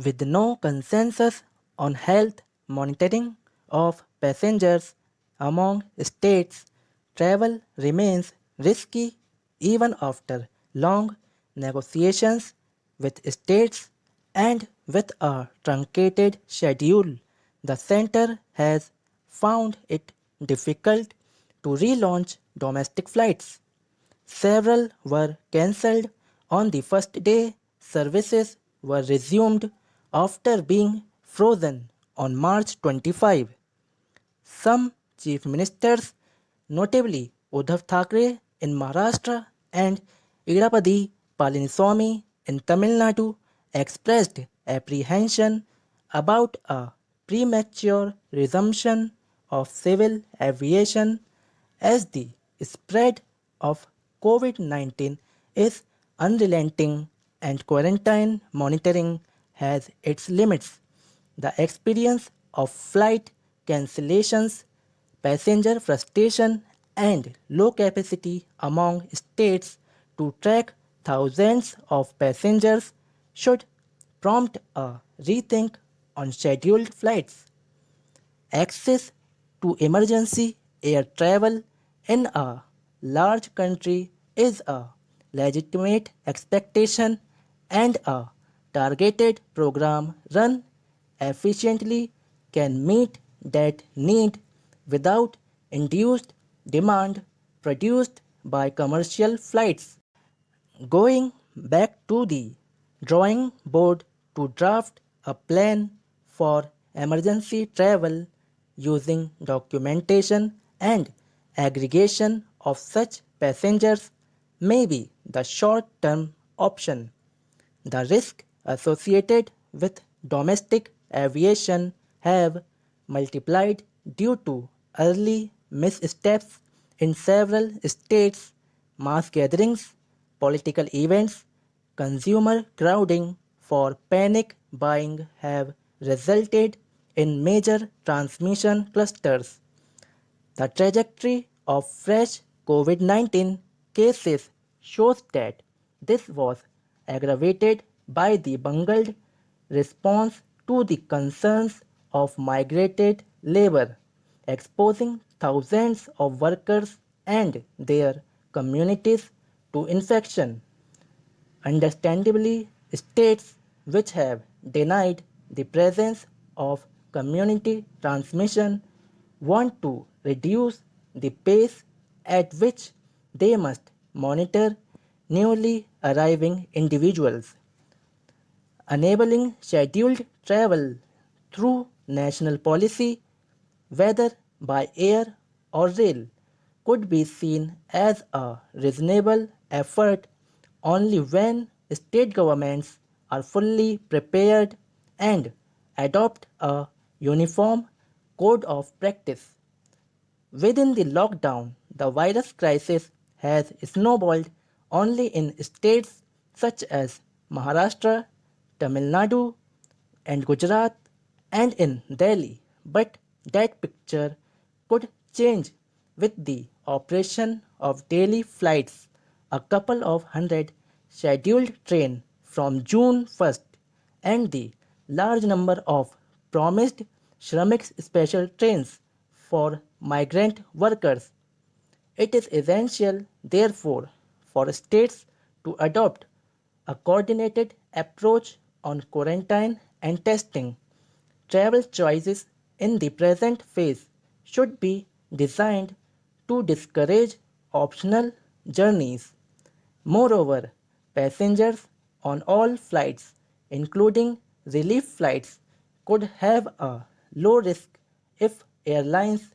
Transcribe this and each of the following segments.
With no consensus on health monitoring of passengers among states, travel remains risky even after long negotiations with states and with a truncated schedule. The center has found it difficult to relaunch domestic flights. Several were cancelled on the first day. Services were resumed after being frozen on March 25. Some chief ministers, notably Uddhav Thackeray in Maharashtra and Edapadi Palaniswamy in Tamil Nadu, expressed apprehension about a premature resumption of civil aviation as the spread of COVID 19 is unrelenting and quarantine monitoring has its limits. The experience of flight cancellations, passenger frustration, and low capacity among states to track thousands of passengers should prompt a rethink on scheduled flights. Access to emergency air travel in a large country is a legitimate expectation, and a targeted program run efficiently can meet that need without induced demand produced by commercial flights. Going back to the drawing board to draft a plan for emergency travel using documentation and aggregation of such passengers may be the short term option. The risks associated with domestic aviation have multiplied due to early missteps in several states, mass gatherings, political events, consumer crowding for panic buying have resulted in major transmission clusters. The trajectory of fresh COVID 19 cases shows that this was aggravated by the bungled response to the concerns of migrated labor, exposing thousands of workers and their communities to infection. Understandably, states which have denied the presence of community transmission want to reduce the pace at which they must monitor newly arriving individuals. Enabling scheduled travel through national policy, whether by air or rail, could be seen as a reasonable effort only when state governments are fully prepared and adopt a uniform code of practice. Within the lockdown, the virus crisis has snowballed only in states such as Maharashtra, Tamil Nadu, and Gujarat, and in Delhi. But that picture could change with the operation of daily flights, a couple of hundred scheduled trains from June 1st, and the large number of promised Shramik special trains for migrant workers. It is essential, therefore, for states to adopt a coordinated approach on quarantine and testing. Travel choices in the present phase should be designed to discourage optional journeys. Moreover, passengers on all flights, including relief flights, could have a low risk if airlines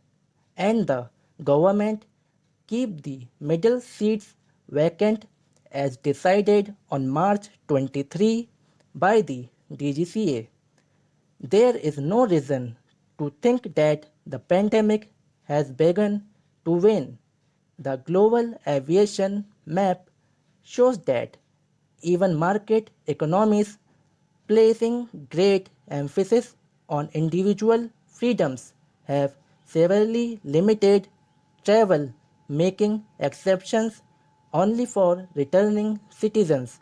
and the government keep the middle seats vacant as decided on March 23 by the DGCA. There is no reason to think that the pandemic has begun to wane. The global aviation map shows that even market economies placing great emphasis on individual freedoms have severely limited travel, making exceptions only for returning citizens.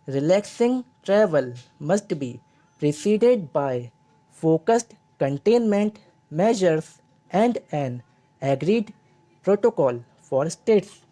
Relaxing travel must be preceded by focused containment measures and an agreed protocol for states.